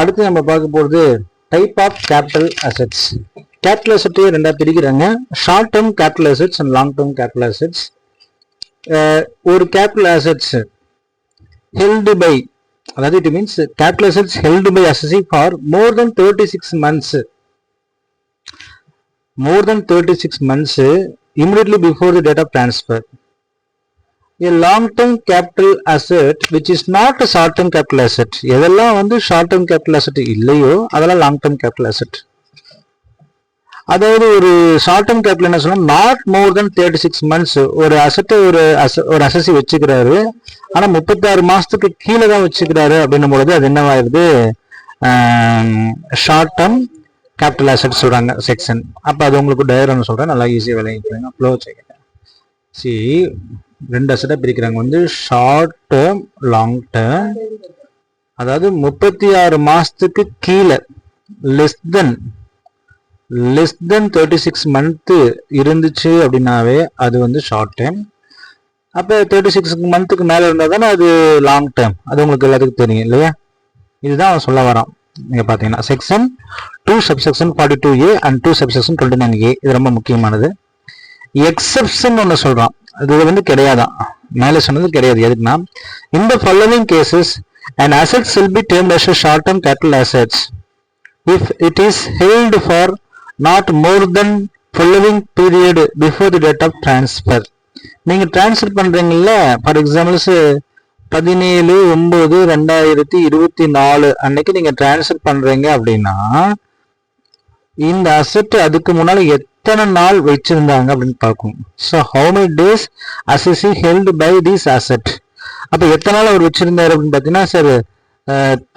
அடுத்து நம்ம பார்க்க போகிறது type of capital assets. Capital அசெட்டே ரெண்டா பிரிக்கிறாங்க, short term capital assets and long term capital assets. ஒரு கேபிட்டல் அசெட்ஸ் ஹெல்டு பை, அதாவது it means capital assets held by assessee for more than 36 months, more than 36 months immediately before the date of transfer. A long-term capital asset which is not a short-term capital asset. எதெல்லாம் வந்து short-term capital asset இல்லையோ அதெல்லாம் long-term capital asset. அதாவது ஒரு short-term capital என்ன சொல்லணும், not more than 36 months. ஒரு அசெட்டை ஒரு அசசி வச்சுக்கிறாரு, ஆனா 36 மாசத்துக்கு கீழே தான் வச்சுக்கிறாரு அப்படின்னும் பொழுது அது என்னவாயிருது, ஷார்ட் டேர்ம் கேபிட்டல் அசெட் சொல்றாங்க செக்ஷன். அப்ப அது உங்களுக்கு டயக்ராம் சொல்றேன், நல்லா ஈஸியா விளையாடுங்க. Flow check. ரெண்டு அசெட்டா பிரிக்கிறாங்க, வந்து ஷார்ட் டேர்ம் லாங் டேர்ம். அதாவது 36 மாசத்துக்கு கீழே லெஸ் தென் 36 months இருந்துச்சு அப்படின்னாவே அது வந்து ஷார்ட் டேர்ம். அப்ப 36 months மேல இருந்தா தானே அது லாங் டேர்ம். அது உங்களுக்கு எல்லாத்துக்கும் தெரியும் இல்லையா? இதுதான் அவன் சொல்ல வரான். நீங்க பாத்தீங்கன்னா section 2 subsection 42A and 2 subsection 29A. இது ரொம்ப முக்கியமானது. எக்ஸப்ஷன் ஒன்று சொல்றான், அது வந்து கிடையாதான், மேலே சொன்னது கிடையாது. எதுக்குன்னா, இந்த following cases an asset shall be termed as a short term capital assets if it is held for not more than following period before the date of transfer. நீங்க டிரான்ஸ்ஃபர் பண்றீங்கல்ல, ஃபார் எக்ஸாம்பிள்ஸ் 17/9/2024 அன்னைக்கு நீங்க transfer பண்றீங்க அப்படின்னா இந்த asset அதுக்கு முன்னால எத்தனை நாள் வச்சிருந்தாங்க அப்படின்னு பார்க்கும். So how many days assessee held by this asset. அப்ப எத்தனை நாள் அவர் வச்சிருந்தாரு அப்படின்னு பாத்தீங்கன்னா, சார்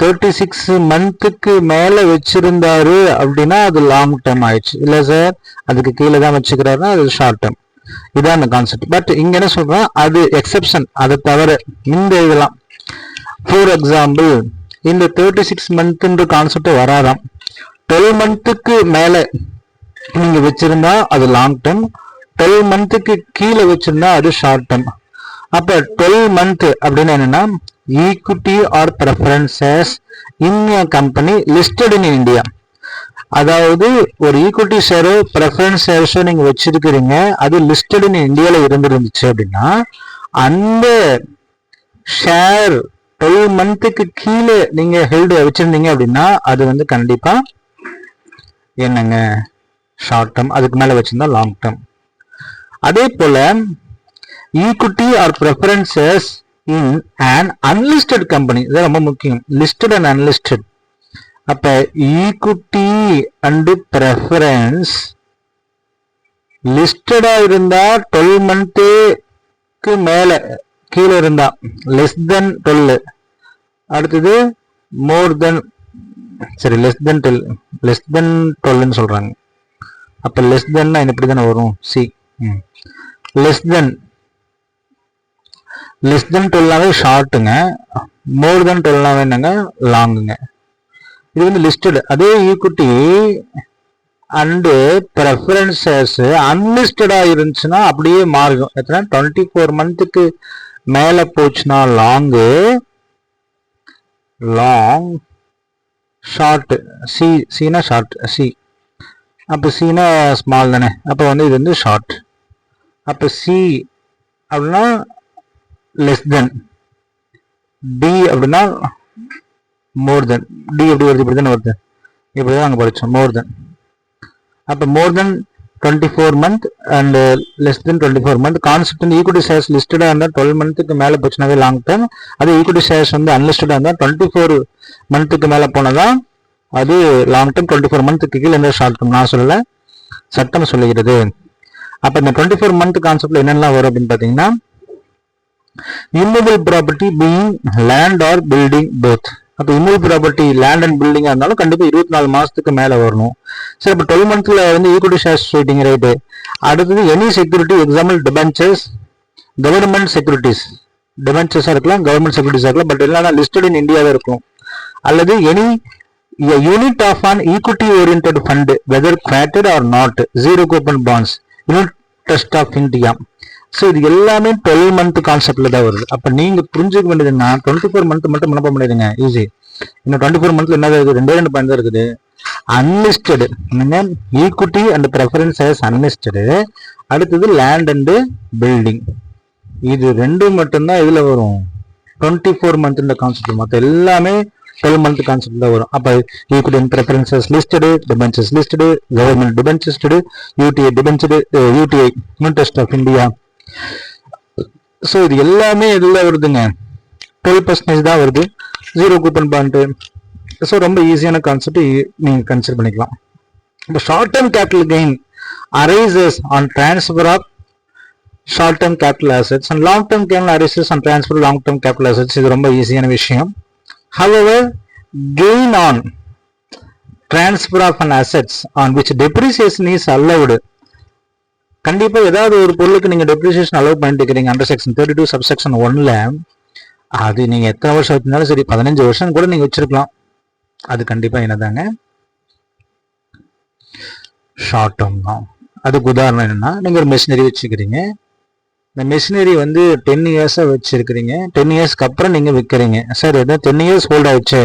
36 months மேல வச்சிருந்தாரு அப்படின்னா அது லாங் டேர்ம் ஆயிடுச்சு. இல்ல சார் அதுக்கு கீழே தான் வச்சுக்கிறாருன்னா அது ஷார்ட் டேர்ம். இதான் அந்த கான்செப்ட். பட் இங்க என்ன சொல்றேன், அது எக்ஸப்ஷன், அதை தவிர இந்த இதெல்லாம். ஃபார் எக்ஸாம்பிள் இந்த 36 months கான்செப்ட் வராதாம். 12 months மேல நீங்க வச்சிருந்தா அது லாங் டேர்ம், 12 months கீழே வச்சிருந்தா அது ஷார்ட் டேர்ம். அப்ப 12 months அப்படின்னு என்னன்னா, equity or preferences in a company listed in India. அதாவது ஒரு ஈக்விட்டி ஷேரோ பிரெஃபரன்ஸ் ஷேர்ஸோ நீங்க வச்சிருக்கிறீங்க, அது லிஸ்டட் இன் இந்தியால இருந்துருந்துச்சு அப்படின்னா அந்த ஷேர் 12 months கீழே நீங்க ஹெல்டு வச்சிருந்தீங்க அப்படின்னா அது வந்து கண்டிப்பா என்னங்க ஷார்ட் டேர்ம், அதுக்கு மேல வச்சிருந்தா லாங் டேர்ம். அதே போல equity or preferences in an unlisted company, இது ரொம்ப முக்கியம், லிஸ்டட் அண்ட் அன்லிஸ்டட். அப்ப ஈக்விட்டி அண்ட் பிரெஃபரன்ஸ் லிஸ்டடா இருந்தா 12 months மேல கீழே இருந்தா லெஸ் தென் 12, அடுத்தது மோர் தென், சரி லெஸ் தென் 12 சொல்றாங்க. அப்ப லெஸ் தென் இப்படி தானே வரும். சி லெஸ் தென் 12 ஷார்ட்டுங்க, மோர் தென் 12 என்னங்க லாங்குங்க. இது வந்து லிஸ்டட். அதே ஈக்விட்டி அண்ட் பிரெஃபரன்சஸ் அன்லிஸ்டடா இருந்துச்சுன்னா அப்படியே மாறும். எத்தனை 24 months மேல போச்சுன்னா லாங்கு, லாங், ஷார்ட். சீனா ஷார்ட், சி. அப்ப சீனா ஸ்மால் தானே, அப்ப வந்து இது வந்து ஷார்ட். அப்ப சி அப்படின்னா லெஸ் தென், டி அப்படின்னா மோர் தென். டி எப்படி வருது, இப்படி தானே வருது, இப்படிதான் நாங்கள் படித்தோம், மோர் தென். அப்போ மோர் தென் 24 months and less than 24 months. Concept வந்து ஈக்விட்டி ஷேர்ஸ் லிஸ்டடாக இருந்தால் 12 months மேலே போச்சுனாவே லாங் டேர்ம். அதே ஈக்விட்டி ஷேர்ஸ் வந்து அன்லிஸ்டடாக இருந்தால் 24 months மேலே போனதான் அது லாங் டேர்ம். 24 months கீழே இருந்தால் ஷார்ட் டேர்ம். நான் சொல்லலை, சட்டம் சொல்லுகிறது. அப்போ இந்த 24 months கான்செப்ட்ல என்னெல்லாம் வரும் அப்படின்னு பார்த்தீங்கன்னா, immovable property being land or building both. அப்போ இம்மூவபிள் ப்ராப்பர்ட்டி லேண்ட் அண்ட் பில்டிங்காக இருந்தாலும் கண்டிப்பாக 24 மாசத்துக்கு மேலே வரணும். சரி, இப்போ 12 months வந்து ஈக்விட்டி ஷேர்ஸ் சொல்லிட்டீங்க, ரைட்டு. அடுத்தது any security, example debentures, government securities, டிபென்ச்சர்ஸாக இருக்கலாம், கவர்மெண்ட் செக்யூரிட்டிஸாக இருக்கலாம், பட் எல்லாம் லிஸ்டட் இன் இந்தியாவே இருக்கும். அல்லது any unit of an equity oriented fund whether quoted or not, zero coupon bonds, unit trust of India. So இது எல்லாமே 12 months கான்செப்ட்ல தான் வருது. அப்போ நீங்க புரிஞ்சுக்க வேண்டியதுன்னா 24 months மட்டும் மனப்பாடம் பண்ணிடுங்க, ஈஸி. இன்னும் 24 மந்த்ல என்ன இருக்குது, 2 பாயிண்ட் தான் இருக்குது. அன்லிஸ்டடு, ஈக்விட்டி அண்ட் ப்ரெஃபரன்ஸ் ஆஸ் அன்லிஸ்டடு. அடுத்தது லேண்ட் அண்ட் பில்டிங். இது 2 மட்டும்தான் இதுல வரும் 24 மந்த் கான்செப்ட். மற்ற எல்லாமே 12 மந்த் கான்செப்ட் தான் வரும். அப்ப equity and preferences listed, debentures listed, government debentures listed, UTI debentured, UTI unit trust of India. So இது எல்லாமே எதுல வருதுங்க, 12% தான் வருது. 0 கூப்பன் பாண்ட். ஸோ ரொம்ப ஈஸியான கான்செப்ட் நீங்க கன்சிடர் பண்ணிக்கலாம். இப்போ short term capital gain arises on transfer of short term capital assets and long term gain arises on transfer of long term capital assets. இது ரொம்ப ஈஸியான விஷயம். However, gain on transfer of an assets on which depreciation is allowed. கண்டிப்பா ஏதாவது ஒரு பொருளுக்கு நீங்க depreciation allow பண்ணிட்டு இருக்கிறீங்க அண்டர் செக்ஷன் 32 சப்செக்ஷன் 1ல, அது நீங்க எத்தனை வருஷம் வச்சிருந்தாலும் சரி, 15 வருஷம் கூட நீங்க வச்சிருக்கலாம். அது கண்டிப்பா என்னதாங்க, ஷார்ட் டேர்ம் தான். அதுக்கு உதாரணம் என்னன்னா, நீங்க ஒரு மெஷினரி வச்சுக்கிறீங்க. இந்த மெஷினரி வந்து 10 இயர்ஸா வச்சிருக்கிறீங்க. 10 இயர்ஸ்க்கு அப்புறம் நீங்க விற்கிறீங்க. சார் எதோ 10 இயர்ஸ் ஹோல்ட் ஆயிடுச்சு,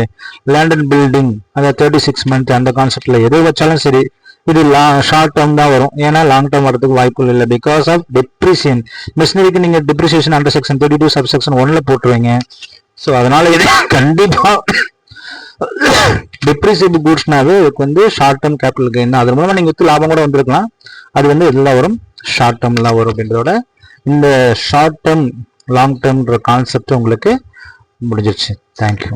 லேண்ட் அண்ட் பில்டிங், அதாவது 36 மந்த் அந்த கான்செப்ட்ல எது வச்சாலும் சரி, இது ஷார்ட் டேர்ம் தான் வரும். ஏன்னா லாங் டேர்ம் வரதுக்கு வாய்ப்பு இல்லை. Because of depreciation. மிஷினரிக்கு நீங்க டெப்ரிசியேஷன் அண்டர் செக்ஷன் 32 சப்செக்ஷன் 1ல போட்டுருவீங்க. ஸோ அதனால இது கண்டிப்பா டெப்ரிசியபிள் கூட்ஸ்னாவே இதுக்கு வந்து ஷார்ட் டேர்ம் கேபிட்டல் கெயின் தான். அது மூலமா நீங்க வித்து லாபம் கூட வந்திருக்கலாம். அது வந்து எல்லாம் வரும், ஷார்ட் டேர்ம்லாம் வரும். அப்படின்றதோட இந்த ஷார்ட் டேர்ம் லாங் டேர்ம்ன்ற கான்செப்ட் உங்களுக்கு முடிஞ்சிருச்சு. தேங்க்யூ.